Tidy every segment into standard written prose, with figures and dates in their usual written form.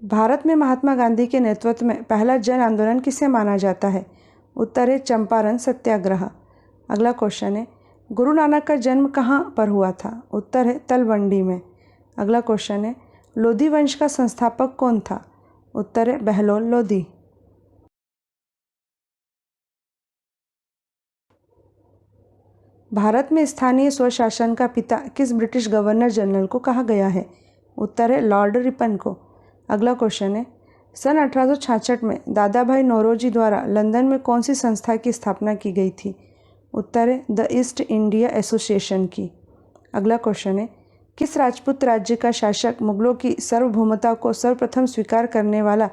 भारत में महात्मा गांधी के नेतृत्व में पहला जन आंदोलन किसे माना जाता है? उत्तर है चंपारण सत्याग्रह। अगला क्वेश्चन है, गुरु नानक का जन्म कहाँ पर हुआ था? उत्तर है तलवंडी में। अगला क्वेश्चन है, लोधी वंश का संस्थापक कौन था? उत्तर है बहलोल लोधी। भारत में स्थानीय स्वशासन का पिता किस ब्रिटिश गवर्नर जनरल को कहा गया है? उत्तर है लॉर्ड रिपन को। अगला क्वेश्चन है, सन 1866 में दादा भाई नौरोजी द्वारा लंदन में कौन सी संस्था की स्थापना की गई थी? उत्तर है द ईस्ट इंडिया एसोसिएशन की। अगला क्वेश्चन है, किस राजपूत राज्य का शासक मुगलों की सार्वभौमता को सर्वप्रथम स्वीकार करने वाला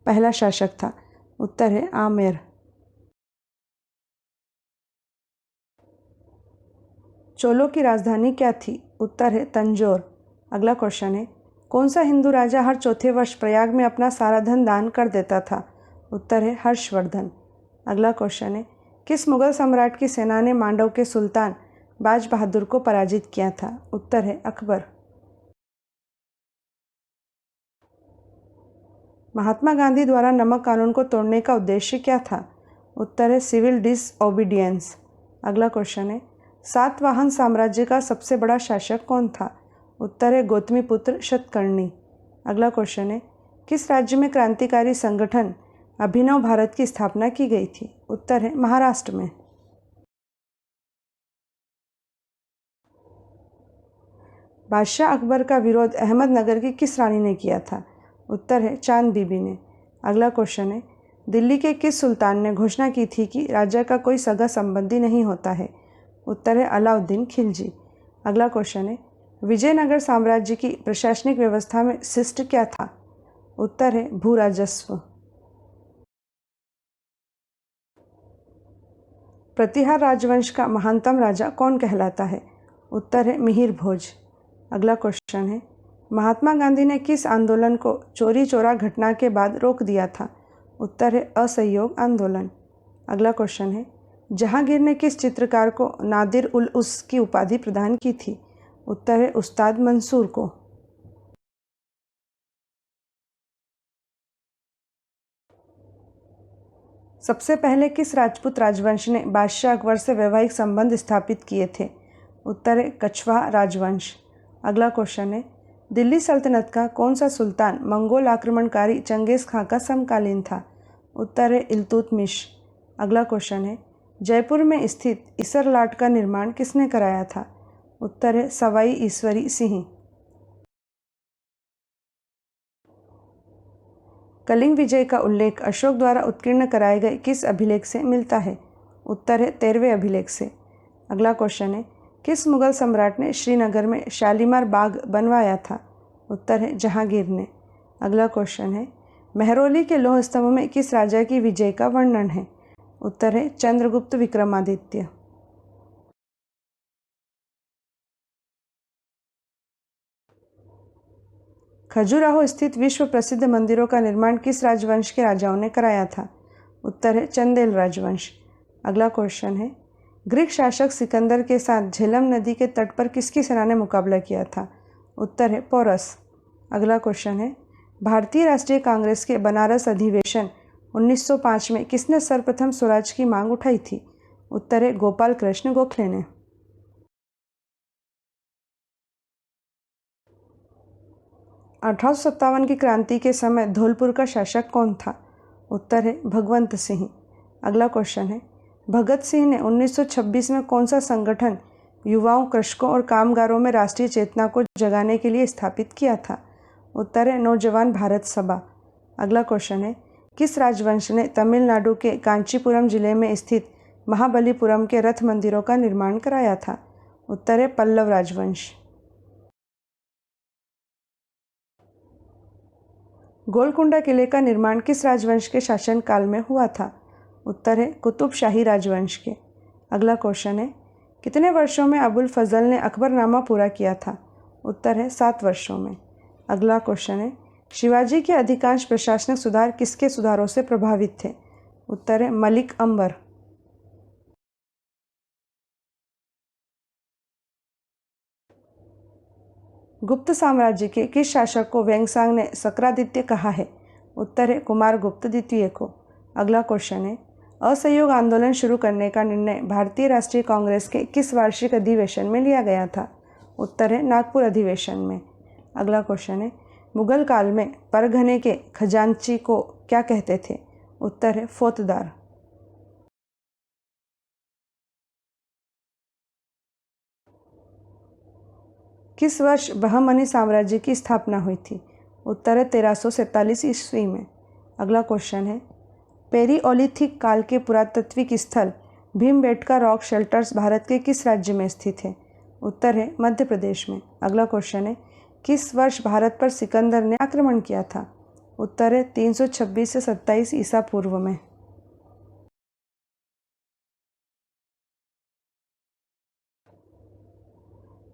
पहला शासक था? उत्तर है आमेर। चोलों की राजधानी क्या थी? उत्तर है तंजौर। अगला क्वेश्चन है, कौन सा हिंदू राजा हर चौथे वर्ष प्रयाग में अपना सारा धन दान कर देता था? उत्तर है हर्षवर्धन। अगला क्वेश्चन है, किस मुगल सम्राट की सेना ने मांडव के सुल्तान बाज बहादुर को पराजित किया था? उत्तर है अकबर। महात्मा गांधी द्वारा नमक कानून को तोड़ने का उद्देश्य क्या था? उत्तर है सिविल डिसओबीडियंस। अगला क्वेश्चन है, सातवाहन साम्राज्य का सबसे बड़ा शासक कौन था? उत्तर है गौतमीपुत्र शतकर्णी। अगला क्वेश्चन है, किस राज्य में क्रांतिकारी संगठन अभिनव भारत की स्थापना की गई थी? उत्तर है महाराष्ट्र में। बादशाह अकबर का विरोध अहमदनगर की किस रानी ने किया था? उत्तर है चांद बीबी ने। अगला क्वेश्चन है, दिल्ली के किस सुल्तान ने घोषणा की थी कि राजा का कोई सगा संबंधी नहीं होता है? उत्तर है अलाउद्दीन खिलजी। अगला क्वेश्चन है, विजयनगर साम्राज्य की प्रशासनिक व्यवस्था में शिष्ट क्या था? उत्तर है भू राजस्व। प्रतिहार राजवंश का महानतम राजा कौन कहलाता है? उत्तर है मिहिर भोज। अगला क्वेश्चन है, महात्मा गांधी ने किस आंदोलन को चोरी चोरा घटना के बाद रोक दिया था? उत्तर है असहयोग आंदोलन। अगला क्वेश्चन है, जहांगीर ने किस चित्रकार को नादिर उल उस की उपाधि प्रदान की थी? उत्तर है उस्ताद मंसूर को। सबसे पहले किस राजपूत राजवंश ने बादशाह अकबर से वैवाहिक संबंध स्थापित किए थे? उत्तर है कछवाहा राजवंश। अगला क्वेश्चन है, दिल्ली सल्तनत का कौन सा सुल्तान मंगोल आक्रमणकारी चंगेज खां का समकालीन था? उत्तर है इल्तुतमिश। अगला क्वेश्चन है, जयपुर में स्थित इसर लाट का निर्माण किसने कराया था? उत्तर है सवाई ईश्वरी सिंह। कलिंग विजय का उल्लेख अशोक द्वारा उत्कीर्ण कराए गए किस अभिलेख से मिलता है? उत्तर है 13वें अभिलेख से। अगला क्वेश्चन है, किस मुगल सम्राट ने श्रीनगर में शालीमार बाग बनवाया था? उत्तर है जहांगीर ने। अगला क्वेश्चन है, मेहरौली के लौह स्तंभ में किस राजा की विजय का वर्णन है? उत्तर है चंद्रगुप्त विक्रमादित्य। खजुराहो स्थित विश्व प्रसिद्ध मंदिरों का निर्माण किस राजवंश के राजाओं ने कराया था? उत्तर है चंदेल राजवंश। अगला क्वेश्चन है, ग्रीक शासक सिकंदर के साथ झेलम नदी के तट पर किसकी सेना ने मुकाबला किया था? उत्तर है पोरस। अगला क्वेश्चन है, भारतीय राष्ट्रीय कांग्रेस के बनारस अधिवेशन 1905 में किसने सर्वप्रथम स्वराज की मांग उठाई थी? उत्तर है गोपाल कृष्ण गोखले ने। 1857 की क्रांति के समय धौलपुर का शासक कौन था? उत्तर है भगवंत सिंह। अगला क्वेश्चन है, भगत सिंह ने 1926 में कौन सा संगठन युवाओं, कृषकों और कामगारों में राष्ट्रीय चेतना को जगाने के लिए स्थापित किया था? उत्तर है नौजवान भारत सभा। अगला क्वेश्चन है, किस राजवंश ने तमिलनाडु के कांचीपुरम जिले में स्थित महाबलीपुरम के रथ मंदिरों का निर्माण कराया था? उत्तर है पल्लव राजवंश। गोलकुंडा किले का निर्माण किस राजवंश के शासनकाल में हुआ था? उत्तर है कुतुब शाही राजवंश के। अगला क्वेश्चन है, कितने वर्षों में अबुल फजल ने अकबरनामा पूरा किया था? उत्तर है 7 वर्षों में। अगला क्वेश्चन है, शिवाजी के अधिकांश प्रशासनिक सुधार किसके सुधारों से प्रभावित थे? उत्तर है मलिक अंबर। गुप्त साम्राज्य के किस शासक को वेंगसांग ने सक्रादित्य कहा है? उत्तर है कुमारगुप्त द्वितीय को। अगला क्वेश्चन है, असहयोग आंदोलन शुरू करने का निर्णय भारतीय राष्ट्रीय कांग्रेस के किस वार्षिक अधिवेशन में लिया गया था? उत्तर है नागपुर अधिवेशन में। अगला क्वेश्चन है, मुगल काल में परगने के खजांची को क्या कहते थे? उत्तर है फौतदार। किस वर्ष बहमनी साम्राज्य की स्थापना हुई थी? उत्तर है 1347 ईस्वी में। अगला क्वेश्चन है, पेरियोलिथिक काल के पुरातात्विक स्थल भीमबेटका रॉक शेल्टर्स भारत के किस राज्य में स्थित है? उत्तर है मध्य प्रदेश में। अगला क्वेश्चन है, किस वर्ष भारत पर सिकंदर ने आक्रमण किया था? उत्तर है 326 से 27 ईसा पूर्व में।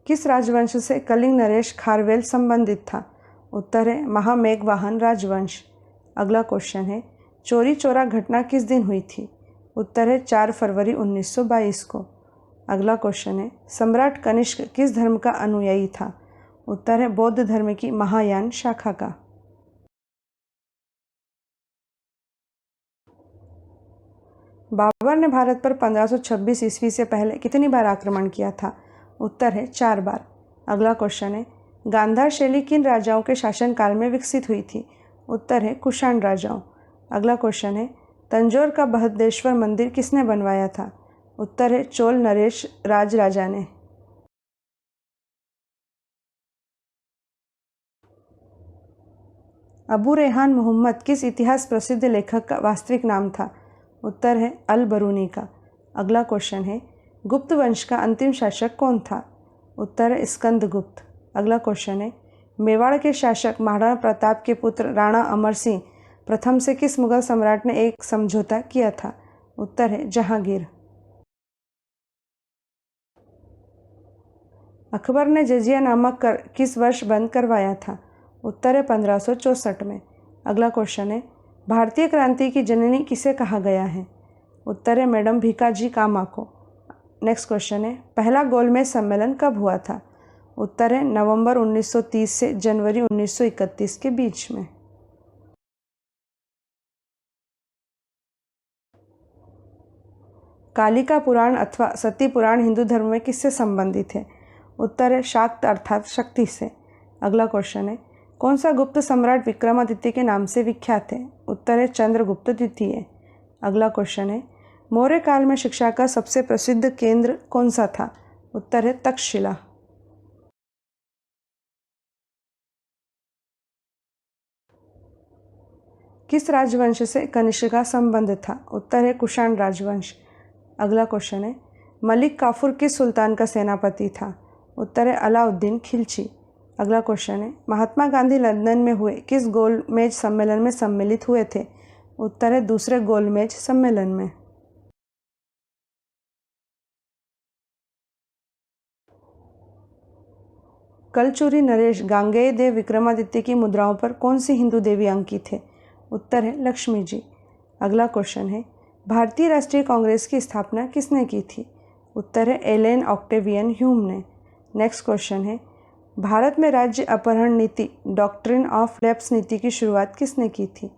किस राजवंश से कलिंग नरेश खारवेल संबंधित था? उत्तर है महामेघवाहन राजवंश। अगला क्वेश्चन है, चोरी चोरा घटना किस दिन हुई थी? उत्तर है 4 फरवरी 1922 को। अगला क्वेश्चन है, सम्राट कनिष्क किस धर्म का अनुयायी था? उत्तर है बौद्ध धर्म की महायान शाखा का। बाबर ने भारत पर 1526 ईस्वी से पहले कितनी बार आक्रमण किया था? उत्तर है 4 बार। अगला क्वेश्चन है, गांधार शैली किन राजाओं के शासनकाल में विकसित हुई थी? उत्तर है कुषाण राजाओं। अगला क्वेश्चन है, तंजौर का बृहदेश्वर मंदिर किसने बनवाया था? उत्तर है चोल नरेश राजा ने। अबू रेहान मोहम्मद किस इतिहास प्रसिद्ध लेखक का वास्तविक नाम था? उत्तर है अल बरूनी का। अगला क्वेश्चन है, गुप्त वंश का अंतिम शासक कौन था? उत्तर है स्कंदगुप्त। अगला क्वेश्चन है, मेवाड़ के शासक महाराणा प्रताप के पुत्र राणा अमर सिंह प्रथम से किस मुगल सम्राट ने एक समझौता किया था? उत्तर है जहांगीर। अकबर ने जजिया नामक कर किस वर्ष बंद करवाया था? उत्तर है 1564 में। अगला क्वेश्चन है, भारतीय क्रांति की जननी किसे कहा गया है? उत्तर है मैडम भीकाजी कामा को। नेक्स्ट क्वेश्चन है, पहला गोलमेज सम्मेलन कब हुआ था? उत्तर है नवंबर 1930 से जनवरी 1931 के बीच में। कालिका पुराण अथवा सती पुराण हिंदू धर्म में किससे संबंधित है? उत्तर है शाक्त अर्थात शक्ति से। अगला क्वेश्चन है, कौन सा गुप्त सम्राट विक्रमादित्य के नाम से विख्यात है? उत्तर है चंद्रगुप्त द्वितीय। अगला क्वेश्चन है, मौर्य काल में शिक्षा का सबसे प्रसिद्ध केंद्र कौन सा था? उत्तर है तक्षशिला। किस राजवंश से कनिष्क का संबंध था? उत्तर है कुषाण राजवंश। अगला क्वेश्चन है, मलिक काफूर किस सुल्तान का सेनापति था? उत्तर है अलाउद्दीन खिलजी। अगला क्वेश्चन है, महात्मा गांधी लंदन में हुए किस गोलमेज सम्मेलन में सम्मिलित हुए थे? उत्तर है दूसरे गोलमेज सम्मेलन में। कलचूरी नरेश गांगेय देव विक्रमादित्य की मुद्राओं पर कौन सी हिंदू देवी अंकित है? उत्तर है लक्ष्मी जी। अगला क्वेश्चन है, भारतीय राष्ट्रीय कांग्रेस की स्थापना किसने की थी? उत्तर है एलेन ऑक्टेवियन ह्यूम ने। नेक्स्ट क्वेश्चन है, भारत में राज्य अपहरण नीति डॉक्ट्रिन ऑफ लैप्स नीति की शुरुआत किसने की थी?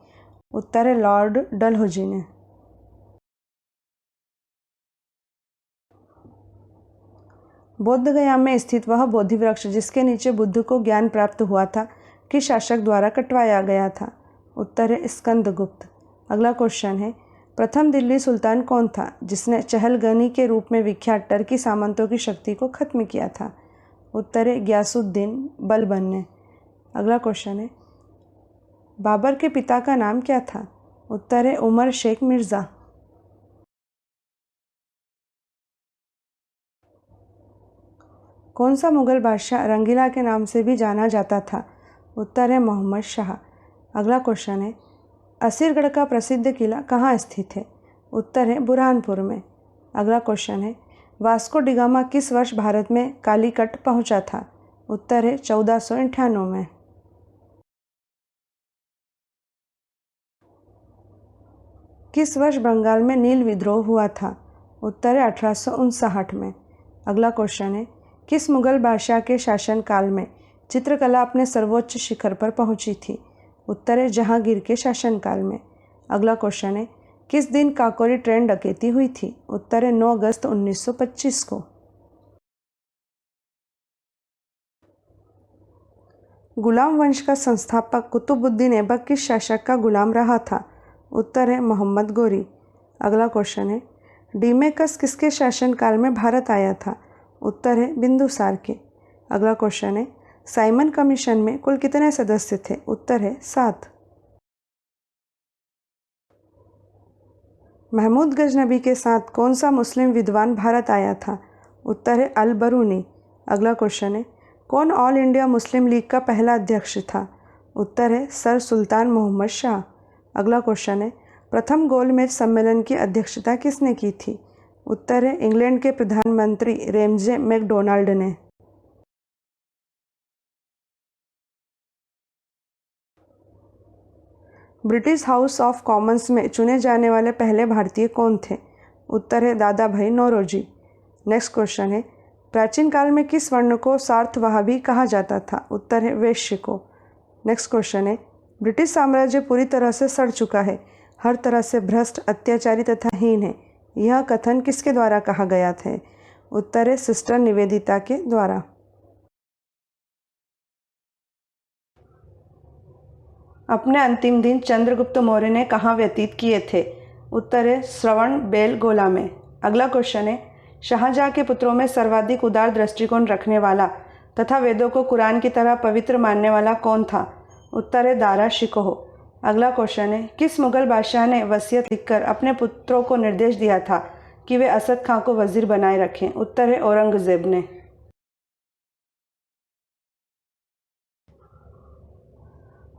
उत्तर है लॉर्ड डलहौजी ने। बोध गया में स्थित वह बोधि वृक्ष जिसके नीचे बुद्ध को ज्ञान प्राप्त हुआ था किस शासक द्वारा कटवाया गया था? उत्तर है स्कंदगुप्त। अगला क्वेश्चन है, प्रथम दिल्ली सुल्तान कौन था जिसने चहलगनी के रूप में विख्यात टर्की सामंतों की शक्ति को खत्म किया था? उत्तर है ग्यासुद्दीन बलबन ने। अगला क्वेश्चन है, बाबर के पिता का नाम क्या था? उत्तर है उमर शेख मिर्ज़ा। कौन सा मुगल बादशाह रंगीला के नाम से भी जाना जाता था? उत्तर है मोहम्मद शाह। अगला क्वेश्चन है, असीरगढ़ का प्रसिद्ध किला कहाँ स्थित है? उत्तर है बुरहानपुर में। अगला क्वेश्चन है, वास्को डिगामा किस वर्ष भारत में कालीकट पहुँचा था? उत्तर है 1498 में। किस वर्ष बंगाल में नील विद्रोह हुआ था? उत्तर है 1859 में। अगला क्वेश्चन है, किस मुगल बादशाह के शासनकाल में चित्रकला अपने सर्वोच्च शिखर पर पहुंची थी? उत्तर है जहांगीर के शासनकाल में। अगला क्वेश्चन है, किस दिन काकोरी ट्रेन डकैती हुई थी? उत्तर है 9 अगस्त 1925 को। गुलाम वंश का संस्थापक कुतुबुद्दीन ऐबक किस शासक का गुलाम रहा था? उत्तर है मोहम्मद गोरी। अगला क्वेश्चन है, डीमेकस किसके शासनकाल में भारत आया था? उत्तर है बिंदुसार के। अगला क्वेश्चन है, साइमन कमीशन में कुल कितने सदस्य थे? उत्तर है 7। महमूद गजनबी के साथ कौन सा मुस्लिम विद्वान भारत आया था? उत्तर है अल बरूनी। अगला क्वेश्चन है, कौन ऑल इंडिया मुस्लिम लीग का पहला अध्यक्ष था? उत्तर है सर सुल्तान मोहम्मद शाह। अगला क्वेश्चन है, प्रथम गोलमेज सम्मेलन की अध्यक्षता किसने की थी? उत्तर है इंग्लैंड के प्रधानमंत्री रेमजे मैकडोनाल्ड ने। ब्रिटिश हाउस ऑफ कॉमन्स में चुने जाने वाले पहले भारतीय कौन थे? उत्तर है दादा भाई नौरोजी। नेक्स्ट क्वेश्चन है, प्राचीन काल में किस वर्ण को सार्थवाहबी कहा जाता था? उत्तर है वैश्य को। नेक्स्ट क्वेश्चन है, ब्रिटिश साम्राज्य पूरी तरह से सड़ चुका है, हर तरह से भ्रष्ट, अत्याचारी तथा हीन है, यह कथन किसके द्वारा कहा गया था? उत्तर है सिस्टर निवेदिता के द्वारा। अपने अंतिम दिन चंद्रगुप्त मौर्य ने कहाँ व्यतीत किए थे? उत्तर है श्रवण बेलगोला में। अगला क्वेश्चन है, शाहजहाँ के पुत्रों में सर्वाधिक उदार दृष्टिकोण रखने वाला तथा वेदों को कुरान की तरह पवित्र मानने वाला कौन था? उत्तर है दारा शिकोह। अगला क्वेश्चन है, किस मुगल बादशाह ने वसीयत लिखकर अपने पुत्रों को निर्देश दिया था कि वे असद खां को वजीर बनाए रखें? उत्तर है औरंगजेब ने।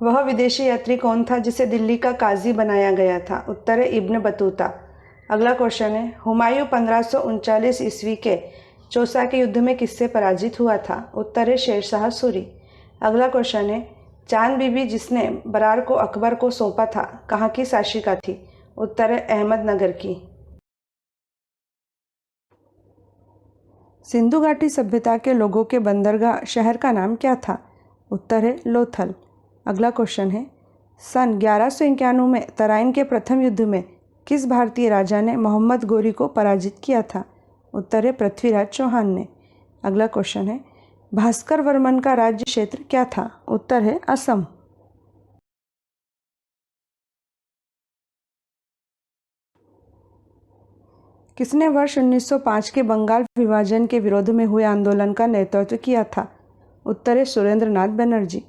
वह विदेशी यात्री कौन था जिसे दिल्ली का काजी बनाया गया था? उत्तर है इब्न बतूता। अगला क्वेश्चन है, हुमायूं 1539 ईस्वी के चौसा के युद्ध में किससे पराजित हुआ था? उत्तर है शेरशाह सूरी। अगला क्वेश्चन है, चांद बीबी जिसने बरार को अकबर को सौंपा था कहाँ की शासिका थी? उत्तर है अहमदनगर की। सिंधु घाटी सभ्यता के लोगों के बंदरगाह शहर का नाम क्या था? उत्तर है लोथल। अगला क्वेश्चन है, सन 1191 में तराइन के प्रथम युद्ध में किस भारतीय राजा ने मोहम्मद गोरी को पराजित किया था? उत्तर है पृथ्वीराज चौहान ने। अगला क्वेश्चन है, भास्कर वर्मन का राज्य क्षेत्र क्या था? उत्तर है असम। किसने वर्ष 1905 के बंगाल विभाजन के विरोध में हुए आंदोलन का नेतृत्व किया था? उत्तर है सुरेंद्रनाथ बनर्जी।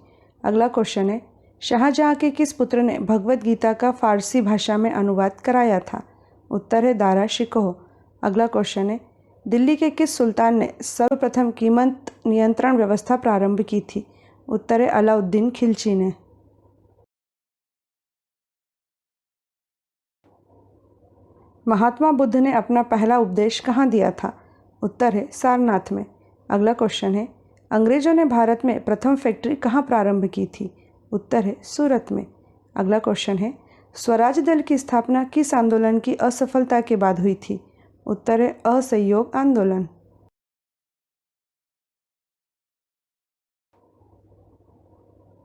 अगला क्वेश्चन है, शाहजहाँ के किस पुत्र ने भगवत गीता का फारसी भाषा में अनुवाद कराया था? उत्तर है दारा शिकोह। अगला क्वेश्चन है, दिल्ली के किस सुल्तान ने सर्वप्रथम कीमत नियंत्रण व्यवस्था प्रारंभ की थी? उत्तर है अलाउद्दीन खिलजी ने। महात्मा बुद्ध ने अपना पहला उपदेश कहाँ दिया था? उत्तर है सारनाथ में। अगला क्वेश्चन है, अंग्रेजों ने भारत में प्रथम फैक्ट्री कहाँ प्रारंभ की थी? उत्तर है सूरत में। अगला क्वेश्चन है, स्वराज दल की स्थापना किस आंदोलन की असफलता के बाद हुई थी? उत्तर है असहयोग आंदोलन।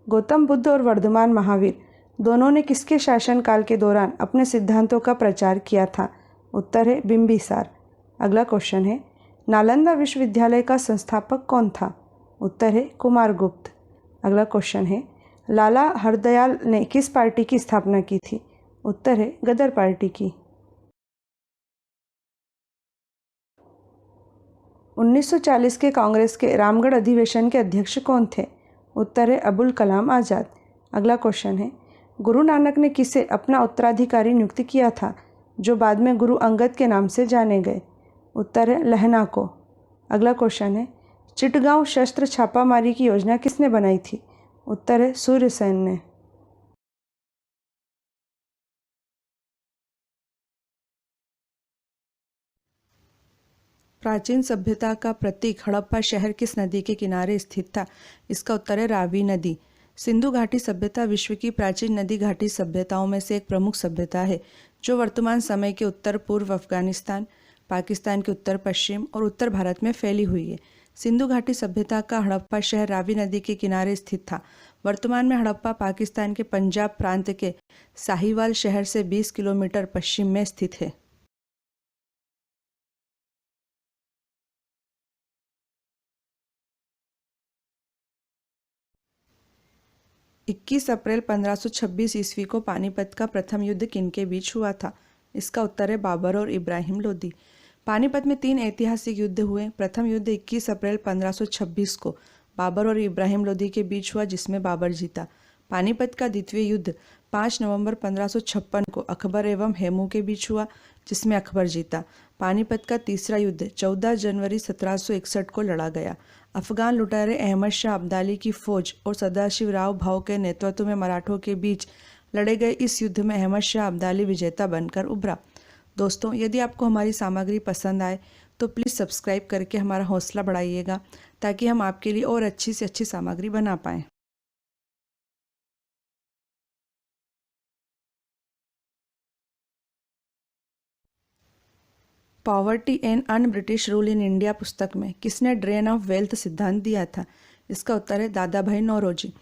गौतम बुद्ध और वर्धमान महावीर दोनों ने किसके शासनकाल के दौरान अपने सिद्धांतों का प्रचार किया था? उत्तर है बिंबिसार। अगला क्वेश्चन है, नालंदा विश्वविद्यालय का संस्थापक कौन था? उत्तर है कुमारगुप्त। अगला क्वेश्चन है, लाला हरदयाल ने किस पार्टी की स्थापना की थी? उत्तर है गदर पार्टी की। 1940 के कांग्रेस के रामगढ़ अधिवेशन के अध्यक्ष कौन थे? उत्तर है अबुल कलाम आज़ाद। अगला क्वेश्चन है, गुरु नानक ने किसे अपना उत्तराधिकारी नियुक्त किया था जो बाद में गुरु अंगद के नाम से जाने गए? उत्तर है लहना को। अगला क्वेश्चन है, चिटगांव शस्त्र छापामारी की योजना किसने बनाई थी? उत्तर है सूर्यसेन ने। प्राचीन सभ्यता का प्रतीक हड़प्पा शहर किस नदी के किनारे स्थित था? इसका उत्तर है रावी नदी। सिंधु घाटी सभ्यता विश्व की प्राचीन नदी घाटी सभ्यताओं में से एक प्रमुख सभ्यता है जो वर्तमान समय के उत्तर पूर्व अफगानिस्तान, पाकिस्तान के उत्तर पश्चिम और उत्तर भारत में फैली हुई है। सिंधु घाटी सभ्यता का हड़प्पा शहर रावी नदी के किनारे स्थित था। वर्तमान में हड़प्पा पाकिस्तान के पंजाब प्रांत के साहिवाल शहर से 20 किलोमीटर पश्चिम में स्थित है। 21 अप्रैल 1526 ईस्वी को पानीपत का प्रथम युद्ध किनके बीच हुआ था? इसका उत्तर है बाबर और इब्राहिम लोदी। पानीपत में 3 ऐतिहासिक युद्ध हुए। प्रथम युद्ध 21 अप्रैल 1526 को बाबर और इब्राहिम लोदी के बीच हुआ, जिसमें बाबर जीता। पानीपत का द्वितीय युद्ध 5 नवंबर 1556 को अकबर एवं हेमू के बीच हुआ, जिसमें अकबर जीता। पानीपत का तीसरा युद्ध 14 जनवरी 1761 को लड़ा गया। अफगान लुटेरे अहमद शाह अब्दाली की फौज और सदाशिव राव भाऊ के नेतृत्व में मराठों के बीच लड़े गए इस युद्ध में अहमद शाह अब्दाली विजेता बनकर उभरा। दोस्तों, यदि आपको हमारी सामग्री पसंद आए तो प्लीज़ सब्सक्राइब करके हमारा हौसला बढ़ाइएगा, ताकि हम आपके लिए और अच्छी से अच्छी सामग्री बना पाएँ। Poverty and un British rule in India पुस्तक में किसने ड्रेन ऑफ वेल्थ सिद्धांत दिया था? इसका उत्तर है दादा भाई नौरोजी।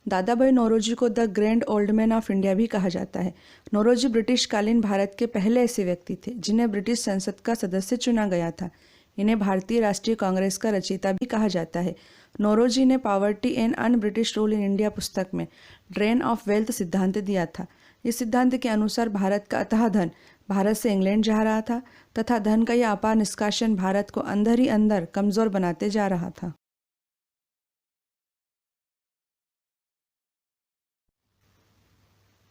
दादा भाई नौरोजी को the grand old man of India भी कहा जाता है। नौरोजी ब्रिटिशकालीन भारत के पहले ऐसे व्यक्ति थे जिन्हें ब्रिटिश संसद का सदस्य चुना गया था। इन्हें भारतीय राष्ट्रीय कांग्रेस का रचयिता भी कहा जाता है। नौरोजी ने poverty and un British rule in India पुस्तक में ड्रेन ऑफ वेल्थ सिद्धांत दिया था। इस सिद्धांत के अनुसार भारत का अथाह धन भारत से इंग्लैंड जा रहा था तथा धन का यह अपार निष्कासन भारत को अंदर ही अंदर कमजोर बनाते जा रहा था।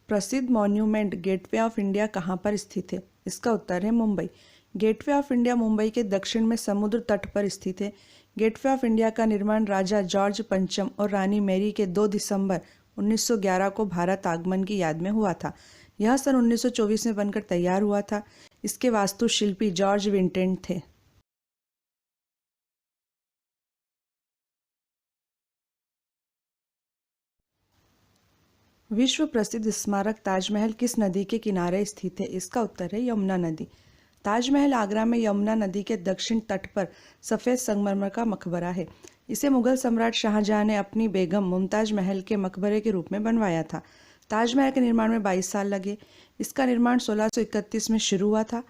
प्रसिद्ध मॉन्यूमेंट गेटवे ऑफ इंडिया कहाँ पर स्थित है? इसका उत्तर है Mumbai. Gateway of India Mumbai के दक्षिण में समुद्र तट पर स्थित है। गेटवे ऑफ इंडिया का निर्माण राजा जॉर्ज पंचम और रानी मैरी के 2 दिसंबर 1911 को भारत आगमन की याद में हुआ था। यह सन 1924 में बनकर तैयार हुआ था। इसके वास्तुशिल्पी जॉर्ज विंटेंट थे। विश्व प्रसिद्ध स्मारक ताजमहल किस नदी के किनारे स्थित है? इसका उत्तर है यमुना नदी। ताजमहल आगरा में यमुना नदी के दक्षिण तट पर सफ़ेद संगमरमर का मकबरा है। इसे मुगल सम्राट शाहजहां ने अपनी बेगम मुमताज महल के मकबरे के रूप में बनवाया था। ताजमहल के निर्माण में 22 साल लगे। इसका निर्माण 1631 में शुरू हुआ था,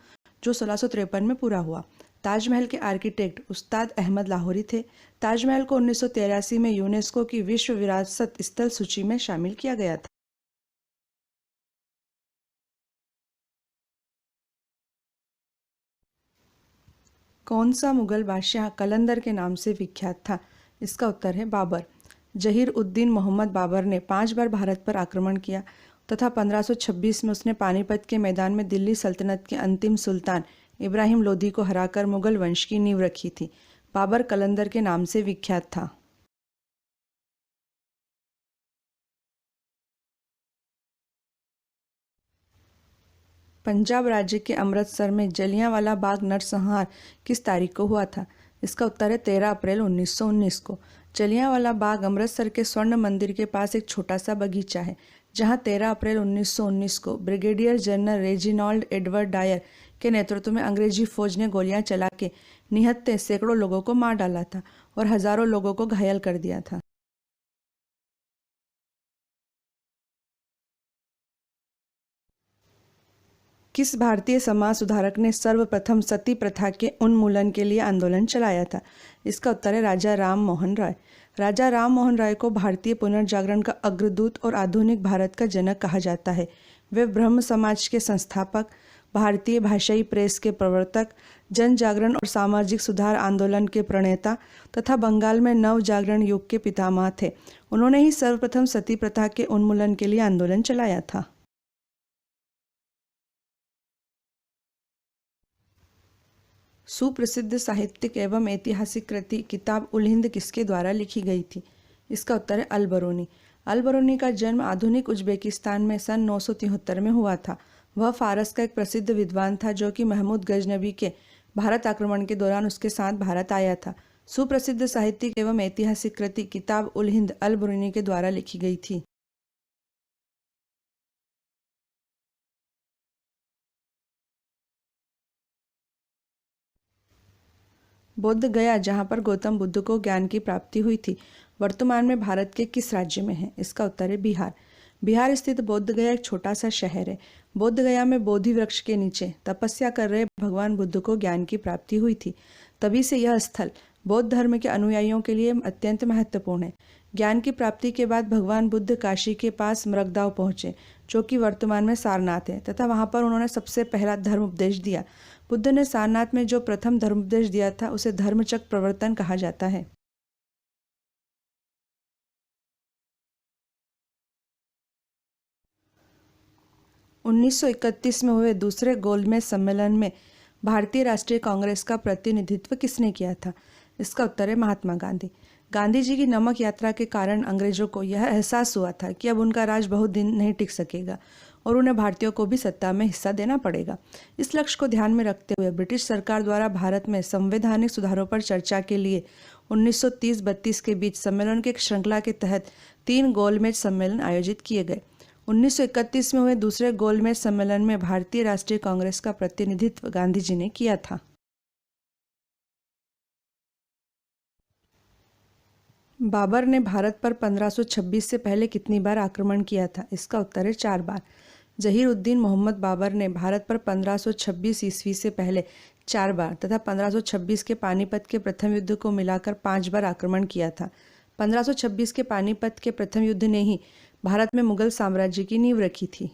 जो 1653 में पूरा हुआ। ताजमहल के आर्किटेक्ट उस्ताद अहमद लाहौरी थे। ताजमहल को 1983 में यूनेस्को की विश्व विरासत स्थल सूची में शामिल किया गया था। कौन सा मुगल बादशाह कलंदर के नाम से विख्यात था? इसका उत्तर है बाबर। जहीर उद्दीन मोहम्मद बाबर ने 5 बार भारत पर आक्रमण किया तथा 1526 में उसने पानीपत के मैदान में दिल्ली सल्तनत के अंतिम सुल्तान इब्राहिम लोदी को हराकर मुगल वंश की नींव रखी थी। बाबर कलंदर के नाम से विख्यात था। पंजाब राज्य के अमृतसर में जलियांवाला बाग नरसंहार किस तारीख को हुआ था? इसका उत्तर है 13 अप्रैल 1919 को। जलियांवाला बाग अमृतसर के स्वर्ण मंदिर के पास एक छोटा सा बगीचा है, जहां 13 अप्रैल 1919 को brigadier general Reginald Edward Dyer के नेतृत्व में अंग्रेजी फौज ने गोलियां चला के निहत्थे सैकड़ों लोगों को मार डाला था और हजारों लोगों को घायल कर दिया था। किस भारतीय समाज सुधारक ने सर्वप्रथम सती प्रथा के उन्मूलन के लिए आंदोलन चलाया था? इसका उत्तर है राजा राम मोहन राय। राजा राम मोहन राय को भारतीय पुनर्जागरण का अग्रदूत और आधुनिक भारत का जनक कहा जाता है। वे ब्रह्म समाज के संस्थापक, भारतीय भाषाई प्रेस के प्रवर्तक, जन जागरण और सामाजिक सुधार आंदोलन के प्रणेता तथा बंगाल में नव जागरण युग के पितामह थे। उन्होंने ही सर्वप्रथम सती प्रथा के उन्मूलन के लिए आंदोलन चलाया था। सुप्रसिद्ध साहित्यिक एवं ऐतिहासिक कृति किताब उल हिंद किसके द्वारा लिखी गई थी? इसका उत्तर है अल बरूनी। अल बरूनी का जन्म आधुनिक उज्बेकिस्तान में सन 973 में हुआ था। वह फारस का एक प्रसिद्ध विद्वान था, जो कि महमूद गजनबी के भारत आक्रमण के दौरान उसके साथ भारत आया था। सुप्रसिद्ध साहित्यिक एवं ऐतिहासिक कृति किताब उल हिंद अल बरूनी के द्वारा लिखी गई थी। बोध गया, जहाँ पर गौतम बुद्ध को ज्ञान की प्राप्ति हुई थी, वर्तमान में भारत के किस राज्य में है? इसका उत्तर है बिहार। बिहार स्थित बोध गया एक छोटा सा शहर है। बोध गया में बोधि वृक्ष के नीचे तपस्या कर रहे भगवान बुद्ध को ज्ञान की प्राप्ति हुई थी। तभी से यह स्थल बौद्ध धर्म के अनुयायियों के लिए अत्यंत महत्वपूर्ण है। ज्ञान की प्राप्ति के बाद भगवान बुद्ध काशी के पास मृगदाव पहुंचे, जो कि वर्तमान में सारनाथ है, तथा वहां पर उन्होंने सबसे पहला धर्म उपदेश दिया। बुद्ध ने सारनाथ में जो प्रथम धर्म उपदेश दिया था उसे धर्मचक्र प्रवर्तन कहा जाता है। 1931 में हुए दूसरे गोलमेज सम्मेलन में भारतीय राष्ट्रीय कांग्रेस का प्रतिनिधित्व किसने किया था? इसका उत्तर है महात्मा गांधी। गांधी जी की नमक यात्रा के कारण अंग्रेजों को यह एहसास हुआ था कि अब उनका राज बहुत दिन नहीं टिक सकेगा और उन्हें भारतीयों को भी सत्ता में हिस्सा देना पड़ेगा। इस लक्ष्य को ध्यान में रखते हुए ब्रिटिश सरकार द्वारा भारत में संवैधानिक सुधारों पर चर्चा के लिए 1930-32 के बीच सम्मेलन के श्रृंखला के तहत 3 गोलमेज सम्मेलन आयोजित किए गए। 1931 में हुए दूसरे गोलमेज सम्मेलन में भारतीय राष्ट्रीय कांग्रेस का प्रतिनिधित्व गांधी जी ने किया था। बाबर ने भारत पर 1526 से पहले कितनी बार आक्रमण किया था? इसका उत्तर है 4 बार। जहीर उद्दीन मोहम्मद बाबर ने भारत पर 1526 ईस्वी से पहले 4 बार तथा 1526 के पानीपत के प्रथम युद्ध को मिलाकर 5 बार आक्रमण किया था। 1526 के पानीपत के प्रथम युद्ध ने ही भारत में मुगल साम्राज्य की नींव रखी थी।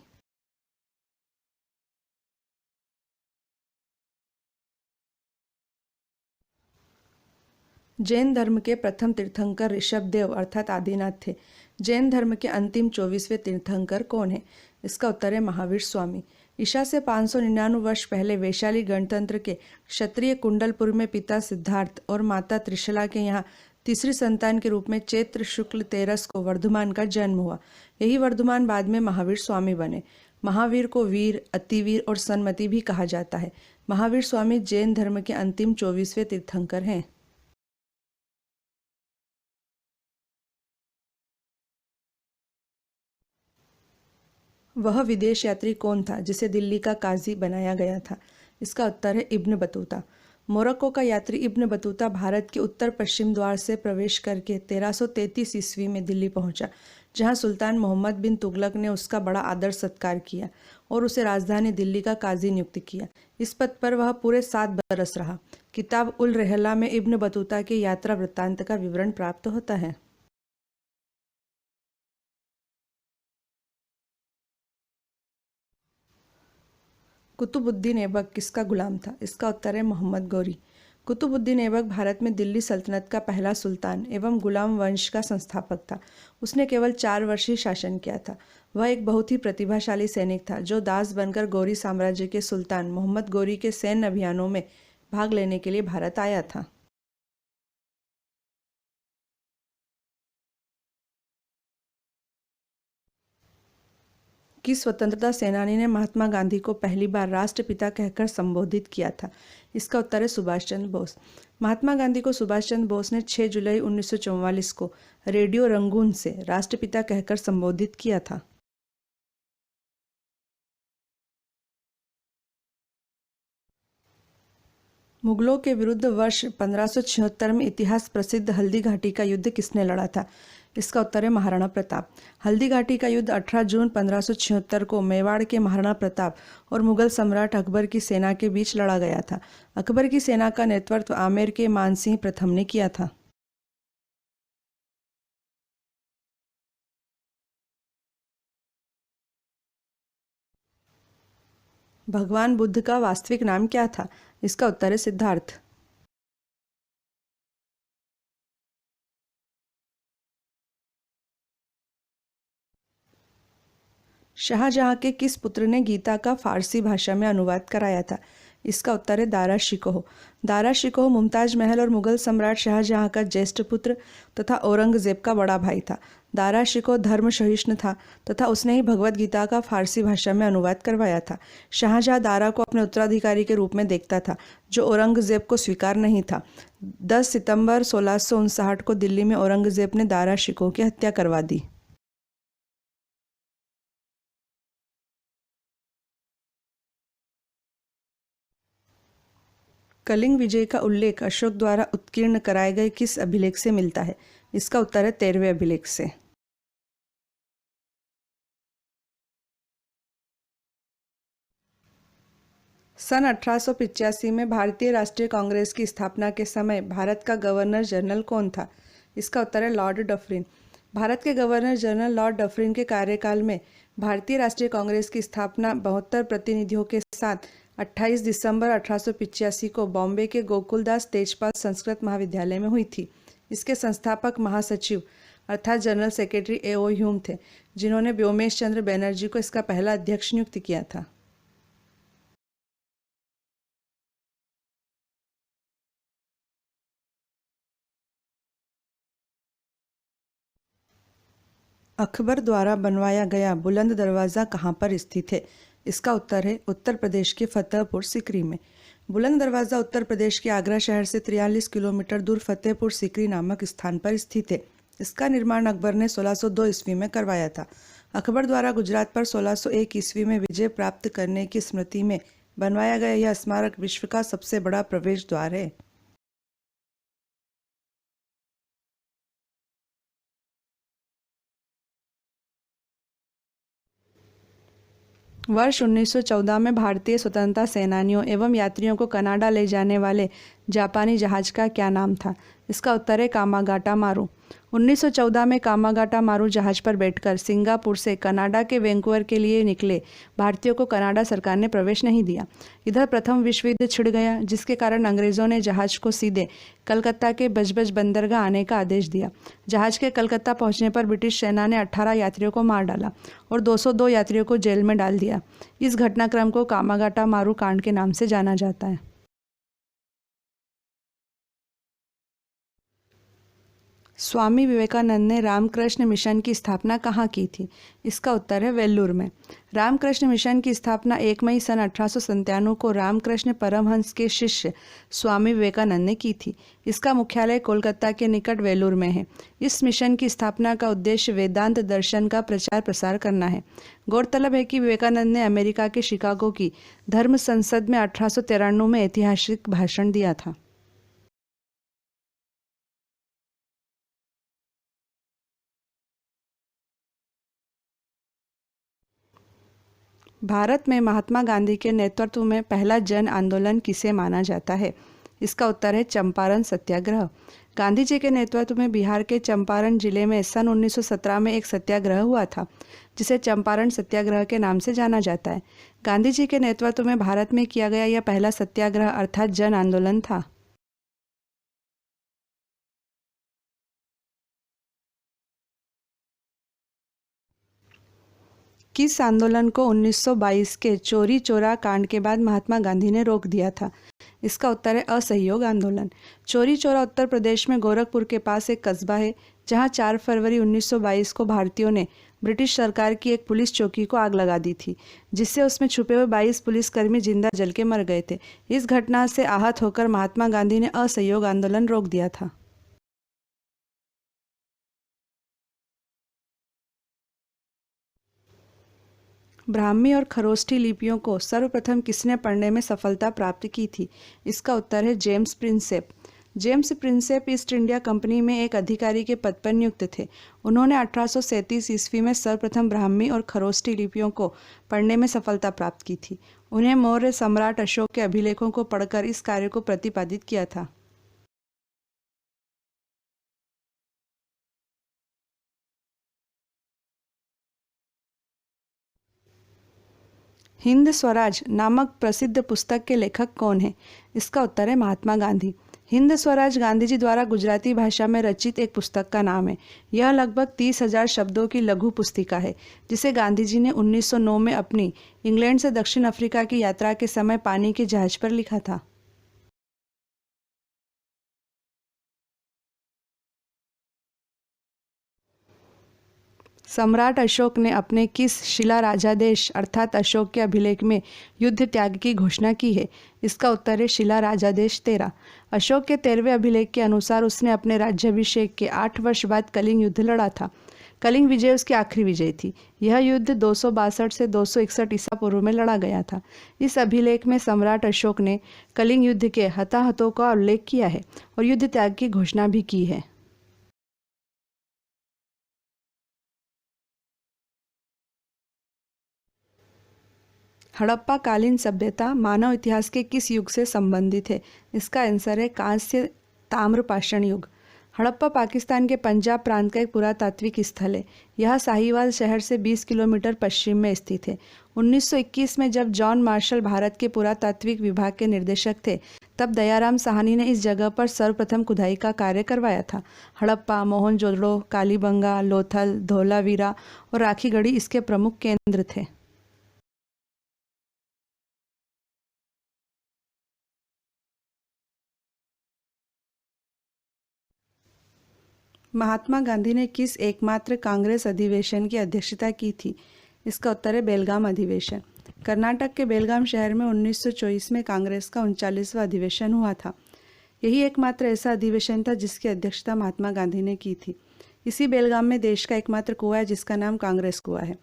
जैन धर्म के प्रथम तीर्थंकर ऋषभदेव अर्थात आदिनाथ थे। जैन धर्म के अंतिम 24वें तीर्थंकर कौन है? इसका उत्तर है महावीर स्वामी। ईसा से 599 वर्ष पहले वैशाली गणतंत्र के क्षत्रिय कुंडलपुर में पिता सिद्धार्थ और माता त्रिशला के यहाँ तीसरी संतान के रूप में चैत्र शुक्ल 13 को वर्धमान का जन्म हुआ। यही वर्धमान बाद में महावीर स्वामी बने। महावीर को वीर, अतिवीर और सन्मति भी कहा जाता है। महावीर स्वामी जैन धर्म के अंतिम 24वें तीर्थंकर हैं। वह विदेश यात्री कौन था जिसे दिल्ली का काजी बनाया गया था? इसका उत्तर है इब्न बतूता। मोरक्को का यात्री इब्न बतूता भारत के उत्तर पश्चिम द्वार से प्रवेश करके 1333 ईस्वी में दिल्ली पहुंचा, जहां सुल्तान मोहम्मद बिन तुगलक ने उसका बड़ा आदर सत्कार किया और उसे राजधानी दिल्ली का काजी नियुक्त किया। इस पद पर वह पूरे 7 बरस रहा। किताब उल रहला में इब्न बतूता के यात्रा वृत्तांत का विवरण प्राप्त होता है। कुतुबुद्दीन ऐबक किसका गुलाम था? इसका उत्तर है मोहम्मद गौरी। कुतुबुद्दीन ऐबक भारत में दिल्ली सल्तनत का पहला सुल्तान एवं गुलाम वंश का संस्थापक था। उसने केवल 4 वर्ष ही शासन किया था। वह एक बहुत ही प्रतिभाशाली सैनिक था जो दास बनकर गौरी साम्राज्य के सुल्तान मोहम्मद गौरी के सैन्य अभियानों में भाग लेने के लिए भारत आया था। किस स्वतंत्रता सेनानी ने महात्मा गांधी को पहली बार राष्ट्रपिता कहकर संबोधित किया था? इसका उत्तर है सुभाष चंद्र बोस। महात्मा गांधी को सुभाष चंद्र बोस ने 6 जुलाई 1944 को रेडियो रंगून से राष्ट्रपिता कहकर संबोधित किया था। मुगलों के विरुद्ध वर्ष 1576 में इतिहास प्रसिद्ध हल्दी घाटी का युद्ध किसने लड़ा था? इसका उत्तर है महाराणा प्रताप। हल्दी घाटी का युद्ध 18 जून 1576 को मेवाड़ के महाराणा प्रताप और मुगल सम्राट अकबर की सेना के बीच लड़ा गया था। अकबर की सेना का नेतृत्व आमेर के मानसिंह प्रथम ने किया था। भगवान बुद्ध का वास्तविक नाम क्या था? इसका उत्तर है सिद्धार्थ। शाहजहां के किस पुत्र ने गीता का फारसी भाषा में अनुवाद कराया था? इसका उत्तर है दारा शिकोह। दारा शिकोह मुमताज महल और मुगल सम्राट शाहजहां का ज्येष्ठ पुत्र तथा औरंगजेब का बड़ा भाई था। दारा शिकोह धर्म सहिष्णु था तथा उसने ही भगवत गीता का फारसी भाषा में अनुवाद करवाया था। शाहजहां दारा को अपने उत्तराधिकारी के रूप में देखता था, जो औरंगजेब को स्वीकार नहीं था। 10 सितंबर 1659 को दिल्ली में औरंगजेब ने दारा शिकोह की हत्या करवा दी। कलिंग विजय का उल्लेख अशोक द्वारा उत्कीर्ण कराए गए किस अभिलेख से मिलता है? इसका उत्तर है 13वें अभिलेख से। सन 1885 में भारतीय राष्ट्रीय कांग्रेस की स्थापना के समय भारत का गवर्नर जनरल कौन था? इसका उत्तर है लॉर्ड डफरिन। भारत के गवर्नर जनरल लॉर्ड डफरिन के कार्यकाल में भारतीय राष्ट्रीय कांग्रेस की स्थापना 72 प्रतिनिधियों के साथ 28 दिसंबर 1885 को बॉम्बे के गोकुलदास तेजपाल संस्कृत महाविद्यालय में हुई थी। इसके संस्थापक महासचिव अर्थात जनरल सेक्रेटरी A.O. ह्यूम थे, जिन्होंने व्योमेश चंद्र बनर्जी को इसका पहला अध्यक्ष नियुक्त किया था। अकबर द्वारा बनवाया गया बुलंद दरवाज़ा कहाँ पर स्थित है? इसका उत्तर है उत्तर प्रदेश के फतेहपुर सीकरी में। बुलंद दरवाज़ा उत्तर प्रदेश के आगरा शहर से 43 किलोमीटर दूर फतेहपुर सीकरी नामक स्थान पर स्थित है। इसका निर्माण अकबर ने 1602 ईस्वी में करवाया था। अकबर द्वारा गुजरात पर 1601 ईस्वी में विजय प्राप्त करने की स्मृति में बनवाया गया यह स्मारक विश्व का सबसे बड़ा प्रवेश द्वार है। वर्ष 1914 में भारतीय स्वतंत्रता सेनानियों एवं यात्रियों को कनाडा ले जाने वाले जापानी जहाज का क्या नाम था? इसका उत्तर है कामागाटा मारू। 1914 में कामागाटा मारू जहाज पर बैठकर सिंगापुर से कनाडा के वैंकूवर के लिए निकले भारतीयों को कनाडा सरकार ने प्रवेश नहीं दिया। इधर प्रथम विश्व युद्ध छिड़ गया, जिसके कारण अंग्रेज़ों ने जहाज को सीधे कलकत्ता के बजबज बंदरगाह आने का आदेश दिया। जहाज के कलकत्ता पहुंचने पर ब्रिटिश सेना ने 18 यात्रियों को मार डाला और 202 यात्रियों को जेल में डाल दिया। इस घटनाक्रम को कामागाटा मारू कांड के नाम से जाना जाता है। स्वामी विवेकानंद ने रामकृष्ण मिशन की स्थापना कहाँ की थी? इसका उत्तर है वेल्लूर में। रामकृष्ण मिशन की स्थापना 1 मई सन 1897 को रामकृष्ण परमहंस के शिष्य स्वामी विवेकानंद ने की थी। इसका मुख्यालय कोलकाता के निकट वेल्लूर में है। इस मिशन की स्थापना का उद्देश्य वेदांत दर्शन का प्रचार प्रसार करना है। गौरतलब है कि विवेकानंद ने अमेरिका के शिकागो की धर्म संसद में 1893 में ऐतिहासिक भाषण दिया था। भारत में महात्मा गांधी के नेतृत्व में पहला जन आंदोलन किसे माना जाता है? इसका उत्तर है चंपारण सत्याग्रह। गांधी जी के नेतृत्व में बिहार के चंपारण जिले में सन 1917 में एक सत्याग्रह हुआ था, जिसे चंपारण सत्याग्रह के नाम से जाना जाता है। गांधी जी के नेतृत्व में भारत में किया गया यह पहला सत्याग्रह अर्थात जन आंदोलन था। किस आंदोलन को 1922 के चोरी चोरा कांड के बाद महात्मा गांधी ने रोक दिया था? इसका उत्तर है असहयोग आंदोलन। चोरी चोरा उत्तर प्रदेश में गोरखपुर के पास एक कस्बा है, जहां 4 फरवरी 1922 को भारतीयों ने ब्रिटिश सरकार की एक पुलिस चौकी को आग लगा दी थी, जिससे उसमें छुपे हुए 22 पुलिसकर्मी जिंदा जल के मर गए थे। इस घटना से आहत होकर महात्मा गांधी ने असहयोग आंदोलन रोक दिया था। ब्राह्मी और खरोष्ठी लिपियों को सर्वप्रथम किसने पढ़ने में सफलता प्राप्त की थी? इसका उत्तर है James Prinsep. James Prinsep east India company में एक अधिकारी के पद पर नियुक्त थे। उन्होंने 1837 ईस्वी में सर्वप्रथम ब्राह्मी और खरोष्ठी लिपियों को पढ़ने में सफलता प्राप्त की थी। उन्हें मौर्य सम्राट अशोक के अभिलेखों को पढ़कर इस कार्य को प्रतिपादित किया था। हिंद स्वराज नामक प्रसिद्ध पुस्तक के लेखक कौन है? इसका उत्तर है महात्मा गांधी। हिंद स्वराज गांधी जी द्वारा गुजराती भाषा में रचित एक पुस्तक का नाम है। यह लगभग 30,000 शब्दों की लघु पुस्तिका है, जिसे गांधी जी ने 1909 में अपनी इंग्लैंड से दक्षिण अफ्रीका की यात्रा के समय पानी के जहाज पर लिखा था। सम्राट अशोक ने अपने किस शिला राजादेश अर्थात अशोक के अभिलेख में युद्ध त्याग की घोषणा की है? इसका उत्तर है शिला राजादेश 13। अशोक के 13वें अभिलेख के अनुसार उसने अपने राज्याभिषेक के 8 वर्ष बाद कलिंग युद्ध लड़ा था। कलिंग विजय उसकी आखिरी विजय थी। यह युद्ध 262 से 261 ईसा पूर्व में लड़ा गया था। इस अभिलेख में सम्राट अशोक ने कलिंग युद्ध के हताहतों का उल्लेख किया है और युद्ध त्याग की घोषणा भी की है। हड़प्पा कालीन सभ्यता मानव इतिहास के किस युग से संबंधित है? इसका आंसर है कांस्य ताम्र पाषाण युग। हड़प्पा पाकिस्तान के पंजाब प्रांत का एक पुरातात्विक स्थल है। यह साहिवाल शहर से 20 किलोमीटर पश्चिम में स्थित है। 1921 में जब जॉन मार्शल भारत के पुरातात्विक विभाग के निर्देशक थे, तब दयाराम साहनी ने इस जगह पर सर्वप्रथम खुदाई का कार्य करवाया था। हड़प्पा, मोहनजोदड़ो, कालीबंगा, लोथल, धोलावीरा और राखीगढ़ी इसके प्रमुख केंद्र थे। महात्मा गांधी ने किस एकमात्र कांग्रेस अधिवेशन की अध्यक्षता की थी? इसका उत्तर है बेलगाम अधिवेशन। कर्नाटक के बेलगाम शहर में 1924 में कांग्रेस का 39वां अधिवेशन हुआ था। यही एकमात्र ऐसा अधिवेशन था जिसकी अध्यक्षता महात्मा गांधी ने की थी। इसी बेलगाम में देश का एकमात्र कुआं है जिसका नाम कांग्रेस कुआं है।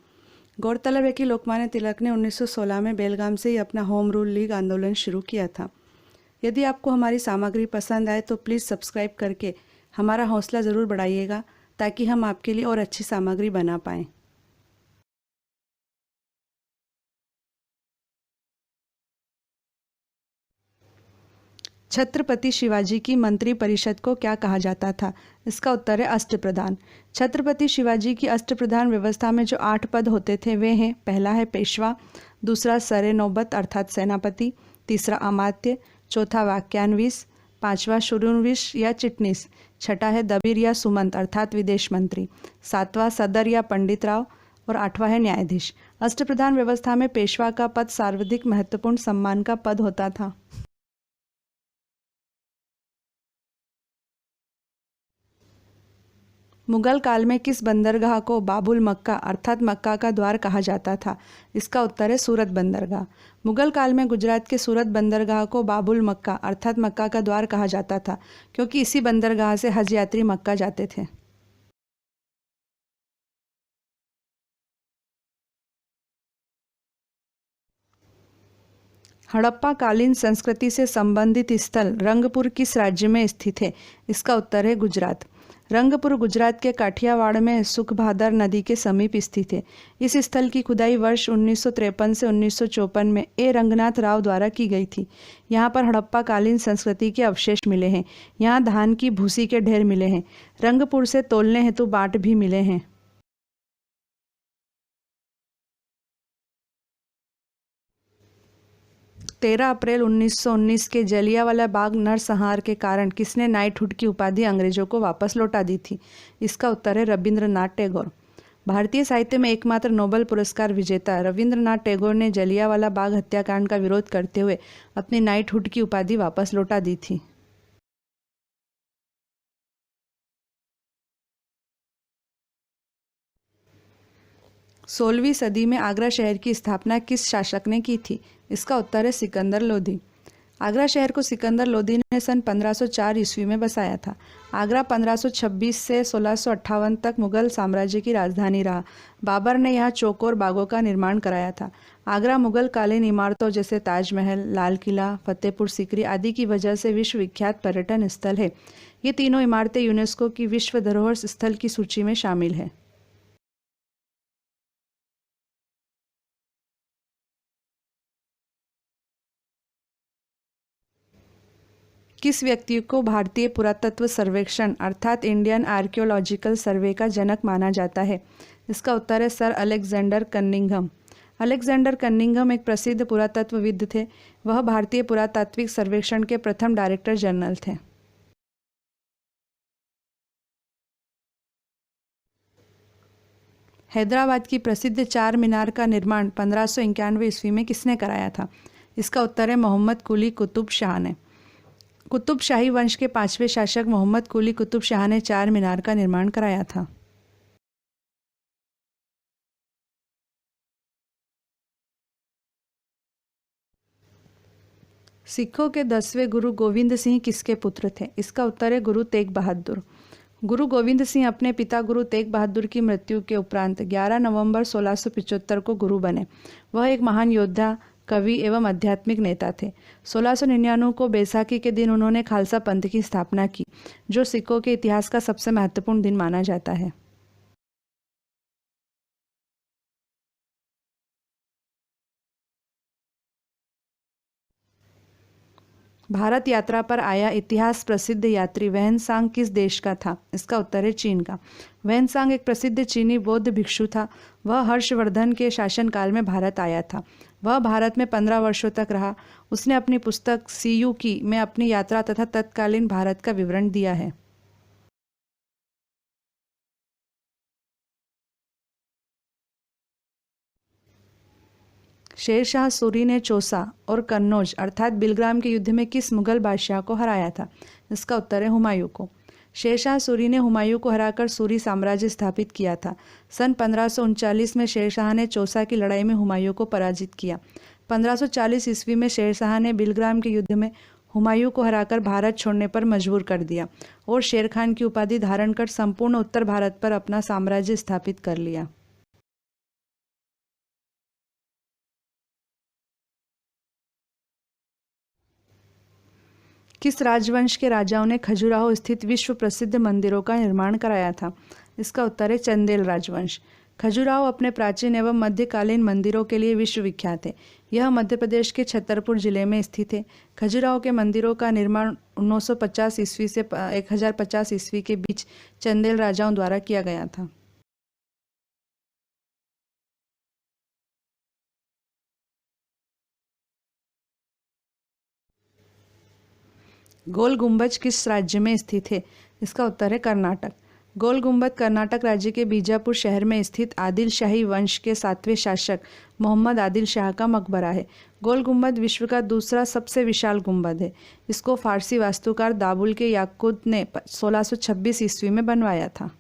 गौरतलब है कि लोकमान्य तिलक ने 1916 में बेलगाम से ही अपना होम रूल लीग आंदोलन शुरू किया था। यदि आपको हमारी सामग्री पसंद आए तो प्लीज़ सब्सक्राइब करके हमारा हौसला ज़रूर बढ़ाइएगा, ताकि हम आपके लिए और अच्छी सामग्री बना पाएँ। छत्रपति शिवाजी की मंत्री परिषद को क्या कहा जाता था? इसका उत्तर है अष्टप्रधान। छत्रपति शिवाजी की अष्टप्रधान व्यवस्था में जो 8 पद होते थे वे हैं: पहला है पेशवा, दूसरा सरे नौबत अर्थात सेनापति, तीसरा अमात्य, चौथा वाक्यान्विस, पांचवा शुरूनविश या चिटनीस, छठा है दबीर या सुमंत अर्थात विदेश मंत्री, सातवां सदर या पंडित राव और आठवां है न्यायाधीश। अष्टप्रधान व्यवस्था में पेशवा का पद सर्वाधिक महत्वपूर्ण सम्मान का पद होता था। मुगल काल में किस बंदरगाह को बाबुल मक्का अर्थात मक्का का द्वार कहा जाता था? इसका उत्तर है सूरत बंदरगाह। मुगल काल में गुजरात के सूरत बंदरगाह को बाबुल मक्का अर्थात मक्का का द्वार कहा जाता था, क्योंकि इसी बंदरगाह से हज यात्री मक्का जाते थे। हड़प्पा कालीन संस्कृति से संबंधित स्थल रंगपुर किस राज्य में स्थित है? इसका उत्तर है गुजरात। रंगपुर गुजरात के काठियावाड़ में सुखभादर नदी के समीप स्थित है। इस स्थल की खुदाई वर्ष 1953 से 1954 में ए रंगनाथ राव द्वारा की गई थी। यहाँ पर हड़प्पा कालीन संस्कृति के अवशेष मिले हैं। यहाँ धान की भूसी के ढेर मिले हैं। रंगपुर से तोलने हेतु बाट भी मिले हैं। 13 अप्रैल 1919 के जलियांवाला बाग नरसंहार के कारण किसने नाइटहुड की उपाधि अंग्रेजों को वापस लौटा दी थी? इसका उत्तर है रविंद्रनाथ टैगोर। भारतीय साहित्य में एकमात्र नोबेल पुरस्कार विजेता रविंद्रनाथ टैगोर ने जलियांवाला बाग हत्याकांड का विरोध करते हुए अपनी नाइटहुड की उपाधि वापस लौटा दी थी। सोलहवीं सदी में आगरा शहर की स्थापना किस शासक ने की थी? इसका उत्तर है सिकंदर लोधी। आगरा शहर को सिकंदर लोधी ने सन 1504 ईस्वी में बसाया था। आगरा 1526 से 1658 तक मुगल साम्राज्य की राजधानी रहा। बाबर ने यहाँ चौकोर बागों का निर्माण कराया था। आगरा मुगल कालीन इमारतों जैसे ताजमहल, लाल किला, फतेहपुर सीकरी आदि की वजह से विश्वविख्यात पर्यटन स्थल है। ये तीनों इमारतें यूनेस्को की विश्व धरोहर स्थल की सूची में शामिल है। किस व्यक्ति को भारतीय पुरातत्व सर्वेक्षण अर्थात इंडियन आर्कियोलॉजिकल सर्वे का जनक माना जाता है? इसका उत्तर है sir Alexander Cunningham. Alexander Cunningham एक प्रसिद्ध पुरातत्वविद थे। वह भारतीय पुरातात्विक सर्वेक्षण के प्रथम डायरेक्टर जनरल थे। हैदराबाद की प्रसिद्ध चार मीनार का निर्माण 1591 ईस्वी में किसने कराया था? इसका उत्तर है मोहम्मद कुली कुतुब शाह ने। कुतुब शाही वंश के 5वें शासक मोहम्मद कुली कुतुब शाह ने चार मीनार का निर्माण कराया था। सिखों के 10वें गुरु गोविंद सिंह किसके पुत्र थे? इसका उत्तर है गुरु तेग बहादुर। गुरु गोविंद सिंह अपने पिता गुरु तेग बहादुर की मृत्यु के उपरांत 11 नवंबर 1675 को गुरु बने। वह एक महान योद्धा, कवि एवं आध्यात्मिक नेता थे। 1699 को बैसाखी के दिन उन्होंने खालसा पंथ की स्थापना की, जो सिखों के इतिहास का सबसे महत्वपूर्ण दिन माना जाता है। भारत यात्रा पर आया इतिहास प्रसिद्ध यात्री वैनसांग किस देश का था? इसका उत्तर है चीन का। वैनसांग एक प्रसिद्ध चीनी बौद्ध भिक्षु था। वह हर्षवर्धन के शासनकाल में भारत आया था। वह भारत में 15 वर्षों तक रहा। उसने अपनी पुस्तक सीयूकी में अपनी यात्रा तथा तत्कालीन भारत का विवरण दिया है। शेरशाह सूरी ने चौसा और कन्नौज अर्थात बिलग्राम के युद्ध में किस मुगल बादशाह को हराया था? इसका उत्तर है हुमायूं को। शेरशाह सूरी ने हुमायूं को हराकर सूरी साम्राज्य स्थापित किया था। सन 1539 में शेरशाह ने चौसा की लड़ाई में हुमायूं को पराजित किया। 1540 ईस्वी में शेरशाह ने बिलग्राम के युद्ध में हुमायूं को हराकर भारत छोड़ने पर मजबूर कर दिया और शेर खान की उपाधि धारण कर संपूर्ण उत्तर भारत पर अपना साम्राज्य स्थापित कर लिया। किस राजवंश के राजाओं ने खजुराहो स्थित विश्व प्रसिद्ध मंदिरों का निर्माण कराया था? इसका उत्तर है चंदेल राजवंश। खजुराहो अपने प्राचीन एवं मध्यकालीन मंदिरों के लिए विश्वविख्यात है। यह मध्य प्रदेश के छतरपुर जिले में स्थित है। खजुराहो के मंदिरों का निर्माण 950 ईस्वी से 1050 ईस्वी के बीच चंदेल राजाओं द्वारा किया गया था। गोल गुंबज किस राज्य में स्थित है? इसका उत्तर है कर्नाटक। गोल गुंबद कर्नाटक राज्य के बीजापुर शहर में स्थित आदिल शाही वंश के 7वें शासक मोहम्मद आदिल शाह का मकबरा है। गोल गुंबद विश्व का दूसरा सबसे विशाल गुंबद है। इसको फारसी वास्तुकार दाबुल के याकूत ने 1626 ईस्वी में बनवाया था।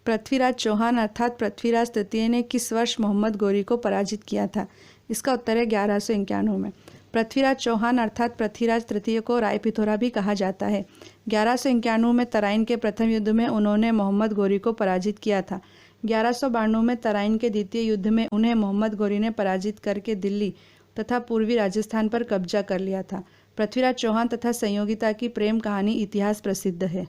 पृथ्वीराज चौहान अर्थात पृथ्वीराज तृतीय ने किस वर्ष मोहम्मद गौरी को पराजित किया था? इसका उत्तर है 1191 में। पृथ्वीराज चौहान अर्थात पृथ्वीराज तृतीय को रायपिथौरा भी कहा जाता है। 1191 में तराइन के प्रथम युद्ध में उन्होंने मोहम्मद गौरी को पराजित किया था। 1192 में तराइन के द्वितीय युद्ध में उन्हें मोहम्मद गौरी ने पराजित करके दिल्ली तथा पूर्वी राजस्थान पर कब्जा कर लिया था। पृथ्वीराज चौहान तथा संयोगिता की प्रेम कहानी इतिहास प्रसिद्ध है।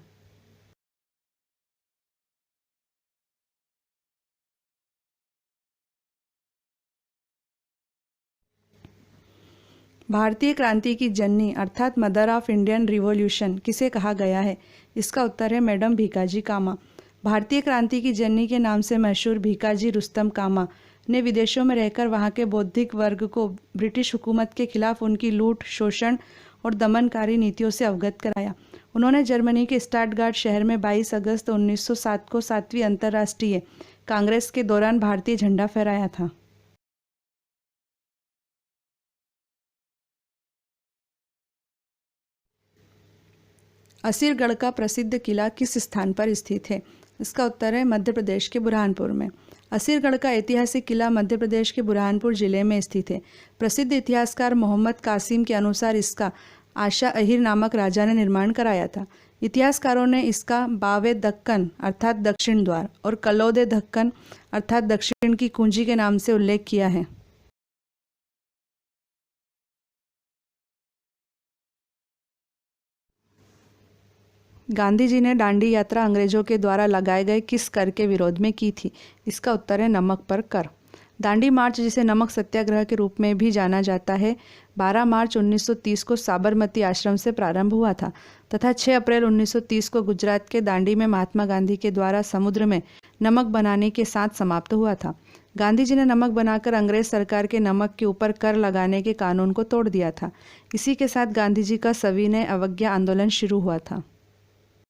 भारतीय क्रांति की जननी अर्थात मदर ऑफ इंडियन रिवॉल्यूशन किसे कहा गया है? इसका उत्तर है मैडम भीकाजी कामा। भारतीय क्रांति की जननी के नाम से मशहूर भीकाजी रुस्तम कामा ने विदेशों में रहकर वहां के बौद्धिक वर्ग को ब्रिटिश हुकूमत के खिलाफ उनकी लूट, शोषण और दमनकारी नीतियों से अवगत कराया। उन्होंने जर्मनी के स्टटगार्ट शहर में 22 अगस्त 1907 को 7वीं अंतर्राष्ट्रीय कांग्रेस के दौरान भारतीय झंडा फहराया था। असीरगढ़ का प्रसिद्ध किला किस स्थान पर स्थित है? इसका उत्तर है मध्य प्रदेश के बुरहानपुर में। असीरगढ़ का ऐतिहासिक किला मध्य प्रदेश के बुरहानपुर जिले में स्थित है। प्रसिद्ध इतिहासकार मोहम्मद कासिम के अनुसार इसका आशा अहिर नामक राजा ने निर्माण कराया था। इतिहासकारों ने इसका बावे दक्कन अर्थात दक्षिण द्वार और कलौदे दक्कन अर्थात दक्षिण की कुंजी के नाम से उल्लेख किया है। गांधी जी ने दांडी यात्रा अंग्रेजों के द्वारा लगाए गए किस कर के विरोध में की थी? इसका उत्तर है नमक पर कर। दांडी मार्च, जिसे नमक सत्याग्रह के रूप में भी जाना जाता है, 12 मार्च 1930 को साबरमती आश्रम से प्रारंभ हुआ था तथा 6 अप्रैल 1930 को गुजरात के दांडी में महात्मा गांधी के द्वारा समुद्र में नमक बनाने के साथ समाप्त हुआ था। गांधी जी ने नमक बनाकर अंग्रेज सरकार के नमक के ऊपर कर लगाने के कानून को तोड़ दिया था। इसी के साथ गांधी जी का सविनय अवज्ञा आंदोलन शुरू हुआ था।